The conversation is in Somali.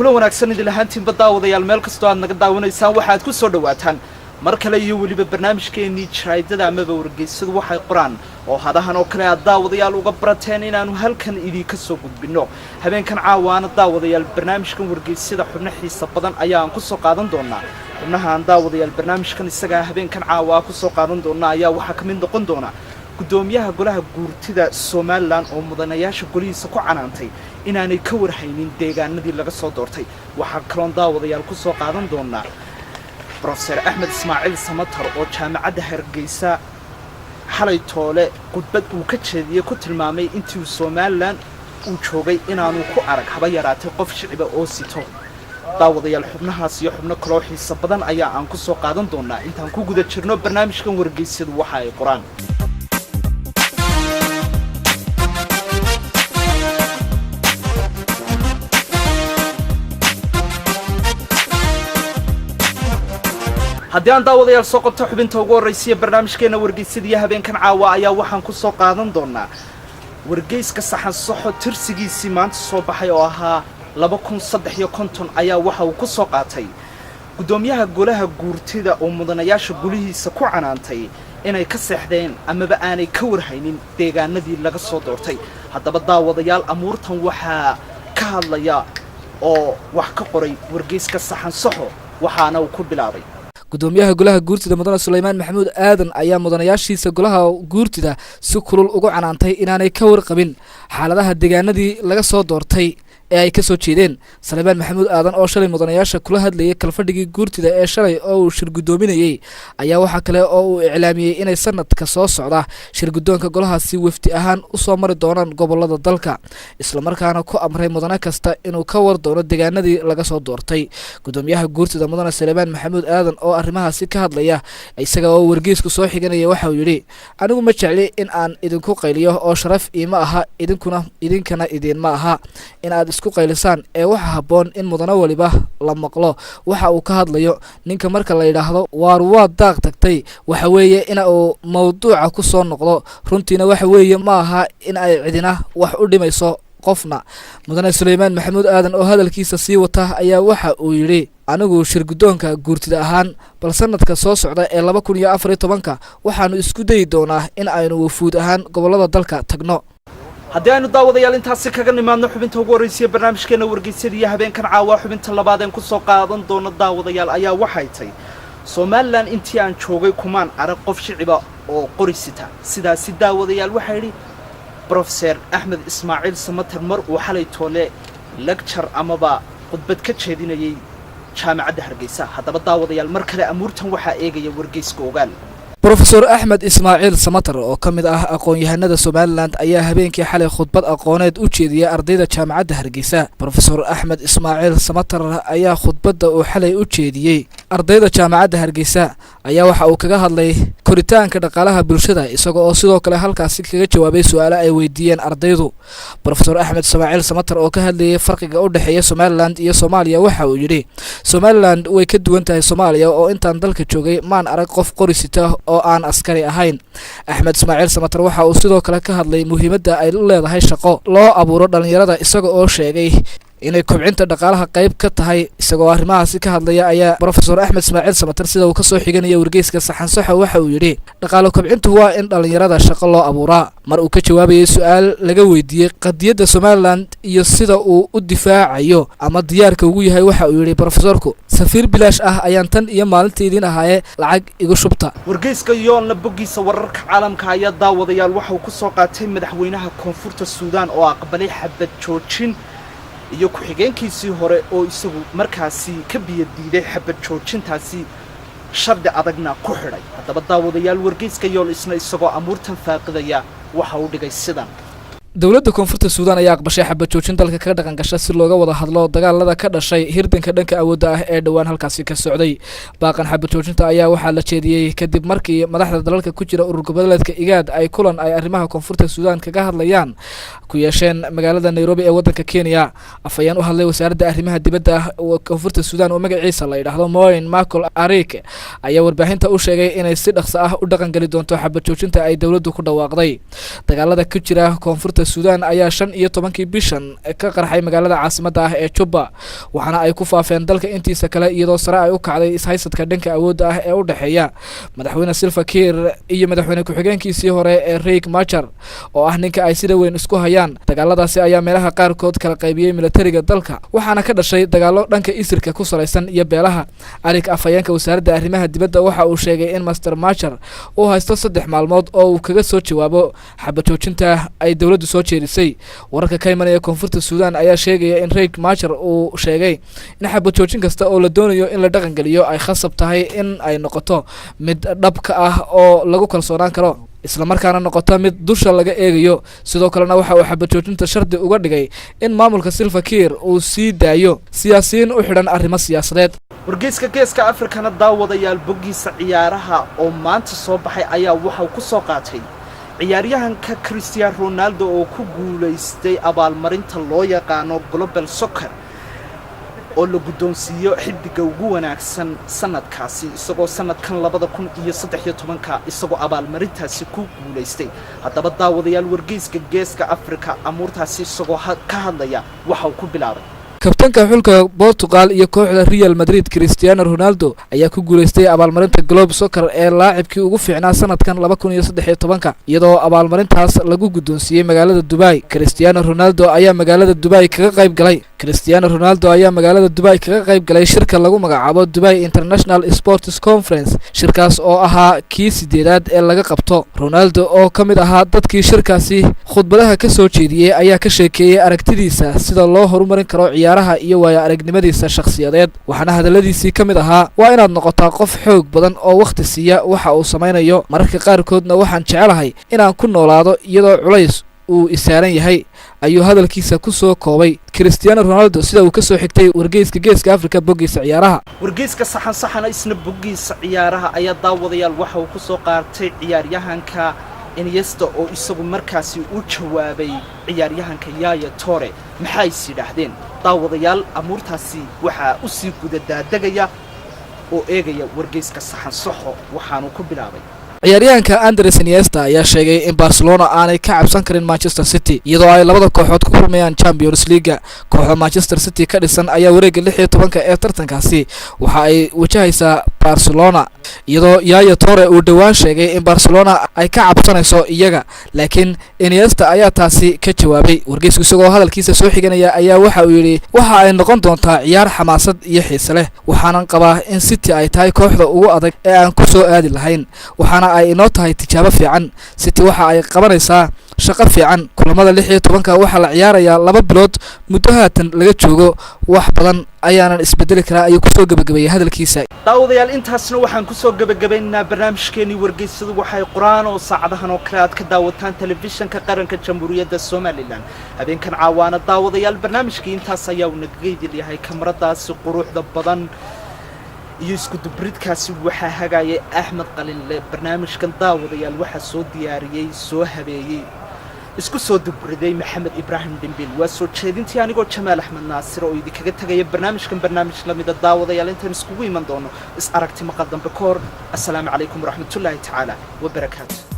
kulan wanaagsan idin lahaantiin baddaawadayaal meel kastoo aad naga daawanaysaan waxaad ku soo dhawaataan mar kale iyo weliba barnaamijkeennii jaraydada amaba wargeysadu waxay qoraan oo hadahan oo kale aad daawadayaal uga barateen inaanu halkan idinka soo gudbinno habeenkan caawaana daawadayaal barnaamijkan wargeysada xubno xiisa badan ayaan ku soo qaadan doonaa xubnahan daawadayaal barnaamijkan isaga habeenkan caawa ku soo qaadan doonaa ayaa waxa ka mid noqon doona gudoomiyaha golaha guurtida Soomaaliland oo mudanayaasha golihiisa ku canaantay inaanay ka warhaynin deegaanadii laga soo doortay waxa kaloon daawadayaal ku soo qaadan doonaa Professor Ahmed Ismaaciil Samatar oo jaamacadda Hargeysa xalay toole khudbad uu ka jeediyay ku tilmaamay intii Soomaaliland uu joogay inaanu ku arag haba yaraatay qof shicib oo sito daawadayaal xubnahaas iyo xubno kale oo xiisa badan ayaa aan ku soo qaadan doonaa intaan ku guda jirno barnaamijkan wargeysadu waxa ay qoraan haddii aan daawadayaal soo qabto xubinta ugu horreysay barnaamijkeena wargeysadii habeenkan caawa ayaa waxaan ku soo qaadan doonaa wargeyska saxan saxo tirsigiisii maanta soo baxay oo ahaa 2053 ayaa waxa uu ku soo qaatay gudoomiyaha golaha guurtida oo mudanayaasha golihiisa ku canaantay inay ka seexdeen amaba aanay ka warhaynin deegaanadii laga soo doortay haddaba daawadayaal amuurtan waxaa ka hadlaya oo wax ka qoray wargeyska saxan saxo waxaana uu ku bilaabay gudoomiyaha golaha guurtida mudane Suleymaan Maxamuud Aadan ayaa mudanayaashiisa golaha guurtida si kulul ugu canaantay inaanay ka warqabin xaaladaha deegaanadii laga soo doortay ee ay ka soo jeedeen Suleymaan Maxamuud Aadan oo shalay mudanayaasha kula hadlayay kalfadhigii guurtida ee shalay oo uu shir gudoominayay ayaa waxa kale oo uu iclaamiyay inay sanadka soo socda shir gudoonka golahaasi wafdi ahaan u soo mari doonaan gobolada dalka isla markaana ku amray mudane kasta inuu ka war doono deegaanadii laga soo doortay gudoomiyaha guurtida mudane Suleymaan Maxamuud Aadan oo arrimahaasi ka hadlaya isaga oo wargeysku soo xiganaya waxa uu yiri anigu ma jecli in aan idinku qayliyo oo sharaf iima aha idinkana idin ma aha in aad isku qaylisaan ee waxa haboon in mudane waliba la maqlo waxa uu ka hadlayo ninka marka la yiraahdo waa daaq tagtay waxa weeye in uu mawduuca ku soo noqdo runtiina waxa weeye ma aha in ay cidina wax u dhimayso qofna mudane Suleymaan Maxamuud Aadan oo hadalkiisa sii wata ayaa waxa uu yiri anigu shir gudoonka guurtida ahaan bal sanadka soo socda ee 2014 waxaanu isku dayi doonaa in aynu wafuud ahaan gobolada dalka tagno haddii aynu daawadayaal intaasi kaga nimaadno xubinta ugu horreysay barnaamijkeena wargeysadii habeenkan caawa xubinta labaad ee ku soo qaadan doono daawadayaal ayaa waxay tahay Soomaaliland intii aan joogay kumaan arag qof shiciba oo qorisita sidaasi daawadayaal waxa yiri Professor Ahmed Ismaaciil Samatar mar uu xalay toole lecture amaba khudbad ka jeedinayay jaamacadda Hargeysa haddaba daawadayaal mar kale amuurtan waxa eegaya wargeyska ogaal Professor Ahmed Ismaaciil Samatar oo kamid ah aqoon-yahanada Soomaaliland ayaa habeenkii xalay khudbad aqooneed u jeediyay ardayda jaamacadda Hargeysa Professor Ahmed Ismaaciil Samatar ayaa khudbadda uu xalay u jeediyay ardayda jaamacadda Hargeysa ayaa waxa uu kaga hadlay koritaanka dhaqaalaha bulshada isagoo oo sidoo kale halkaas kaga jawaabay su'aalo ay weydiiyeen ardaydu Professor Ahmed Ismaaciil Samatar oo ka hadlayay farqiga u dhaxeeya Soomaaliland iyo Soomaaliya waxa uu yiri Soomaaliland way ka duwan tahay Soomaaliya oo intaan dalka joogay maan arag qof qorisita oo aan askari ahayn Ahmed Ismaaciil Samatar waxa uu sidoo kale ka hadlay muhiimadda ay leedahay shaqo loo abuuro dhalinyarada isaga oo sheegay inay kobcinta dhaqaalaha qayb ka tahay isagoo arrimahaasi ka hadlaya ayaa Professor Ahmed Ismaaciil Samatar sida uu ka soo xiganaya wargeyska saxan saxa waxa uu yiri dhaqaale kobcintu waa in dhalinyarada shaqo loo abuuraa mar uu ka jawaabayay su'aal laga weydiiyay qadiyadda Soomaaliland iyo sida uu u difaacayo ama diyaarka ugu yahay waxa uu yiri professorku safiir bilaash ah ayaan tan iyo maalinteedin ahaaye lacag igu shubta wargeyska yoolna bogiisa wararka caalamka ayaa daawadayaal waxa uu ku soo qaatay madaxweynaha koonfurta Suudaan oo aqbalay xabad joojin iyo ku xigeenkiisii hore oo isagu markaasi ka biyadiiday xabad joojintaasi shardi adagna ku xidhay haddaba daawadayaal wargeyska yool isna isagoo amuurtan faaqidaya waxa uu dhigay sidan dawladda koonfurta Suudaan ayaa aqbashay xabad joojin dalka ka dhaqan gashay si looga wada hadlo dagaalada ka dhashay hirdanka dhanka awoodda ah ee dhawaan halkaasi ka socday baaqan xabad joojinta ayaa waxaa la jeediyay kadib markii madaxda dalalka ku jira urur goboleedka IGAD ay kulan ay arrimaha koonfurta Suudaan kaga hadlayaan ku yeesheen magaalada Nairobi ee wadanka Kenya afayaan u hadlay wasaaradda arrimaha dibadda ee koonfurta Suudaan oo magaciisa la yiraahdo Moin Michael Arike ayaa warbaahinta u sheegay inay si dhaqso ah u dhaqan gali doonto xabad joojinta ay dawladdu ku dhawaaqday dagaalada ku jira koonfurta suudaan ayaa 15 bishan ka qarxay magaalada caasimadda ah ee Juba waxaana ay ku faafeen dalka intiisa kale iyadoo sare ay u kacday ishaysadka dhanka awoodda ah ee u dhaxeeya madaxweyne Salva Kiir iyo madaxweyne ku-xigeenkiisii hore ee Riek Machar oo ah ninka ay sida weyn isku hayaan dagaaladaasi ayaa meelaha qaarkood kala qaybiyay militariga dalka waxaana ka dhashay dagaalo dhanka isirka ku salaysan iyo beelaha Arik afayeenka wasaaradda arrimaha dibadda waxa uu sheegay in Master Machar uu haysto 3 maalmood oo uu kaga soo jawaabo xabajoojinta ay dawladdu soo jeedisay wararka ka imanaya koonfurta Suudaan ayaa sheegaya in Riek Machar uu sheegay in xabajoojin kasta oo la doonayo in la dhaqan galiyo ay khasab tahay in ay noqoto mid dhabka ah oo lagu kalsoonaan karo isla markaana noqoto mid dusha laga eegayo sidoo kalena waxa uu xabajoojinta shardi uga dhigay in maamulka Salva Kiir uu sii daayo siyaasiyiin u xidhan arrimo siyaasadeed wargeyska geeska Afrikana daawadayaal bogiisa ciyaaraha oo maanta soo baxay ayaa waxa uu ku soo qaatay ciyaaryahanka Cristiano Ronaldo oo ku guuleystay abaalmarinta loo yaqaano Global Soccer oo la guddoonsiiyo xiddiga ugu wanaagsan sanadkaasi isagoo sanadkan 2013 isagoo abaalmarintaasi ku guuleystay haddaba daawadayaal wargeyska geeska Afrika amuurtaasi isagoo ka hadlaya waxa uu ku bilaabay kabtanka xulka Portugal iyo kooxda Real Madrid Cristiano Ronaldo ayaa ku guuleystay abaalmarinta Globe Soccer ee laacibkii ugu fiicnaa sanadkan 2013 iyadoo abaalmarintaas lagu guddoonsiiyay magaalada Dubai Cristiano Ronaldo ayaa magaalada Dubai kaga qayb galay shirka lagu magacaabo Dubai International Sports Conference shirkaas oo ahaa kii 8aad ee laga qabto Ronaldo oo kamid ahaa dadkii shirkaasi khudbadaha ka soo jeediyay ayaa ka sheekeeyay aragtidiisa sida loo horumarin karo ciyaaraha iyo waaya aragnimadiisa shakhsiyadeed waxaana hadaladiisii kamid ahaa waa inaad noqotaa qof xoog badan oo waqti siiya waxa uu samaynayo mararka qaarkoodna waxaan jecelahay inaan ku noolaado iyadoo culays uu isaaran yahay ayuu hadalkiisa ku soo koobay Cristiano Ronaldo sida uu ka soo xigtay wargeyska geeska Afrika bogiisa ciyaaraha wargeyska saxan isna bogiisa ciyaaraha ayaa daawadayaal waxa uu ku soo qaatay ciyaaryahanka Iniesta oo isagu markaasi u jawaabay ciyaaryahanka Yaya Toure maxay sidaahdeen daawadayaal amuurtaasi waxa u sii gudadaadagaya oo eegaya wargeyska saxan saxo waxaanu ku bilaabay ciyaaryahanka Andres Iniesta ayaa sheegay in Barcelona aanay ka cabsan karin Manchester City iyadoo ay labada kooxood ku kulmayaan Champions League kooxda Manchester City ka dhisan ayaa wareegga 16 ee tartankaasi waxa ay wajahaysaa Barcelona iyadoo Yaya Toure uu dhawaan sheegay in Barcelona ay ka cabsanayso iyaga laakiin Iniesta ayaa taasi ka jawaabay wargeysku isagoo hadalkiisa soo xiganaya ayaa waxa uu yiri waxa ay noqon doontaa ciyaar xamaasad iyo xiiso leh waxaanan qabaa in City ay tahay kooxda ugu adag ee aan ku soo aadi lahayn waxaana ay inoo tahay tijaabo fiican City waxa ay qabanaysaa shaqo fiican kulamada 16 waxa la ciyaarayaa 2 bilood muddo haatan laga joogo wax badan ayaanan isbedeli karaa ayuu ku soo gabagabeeyay hadalkiisa daawadayaal intaasna waxaan ku soo gabagabeynaa barnaamijkeeni wargeysadu waxay quraan oo saacadahan oo kale aad ka daawataan telefishinka qaranka jamhuuriyadda Soomaaliland habeenkan caawana daawadayaal barnaamijkii intaas ayaa uu naga geeyay kamaradaasi quruxda badan iyo isku dubridkaasi waxa hagaayay Axmed Qalinle barnaamijkan daawadayaal waxa soo diyaariyay soo habeeyay isku soo dubriday Maxamed Ibrahim Dimbil waa soo jeedintii anigoo Jamaal Axmed Naasir oo idinkaga tagay barnaamij lamida daawadayaal intaan iskugu iman doono is aragti maqal dambe koor assalaamu calaykum waraxmatullaahi tacaala wa barakaatuh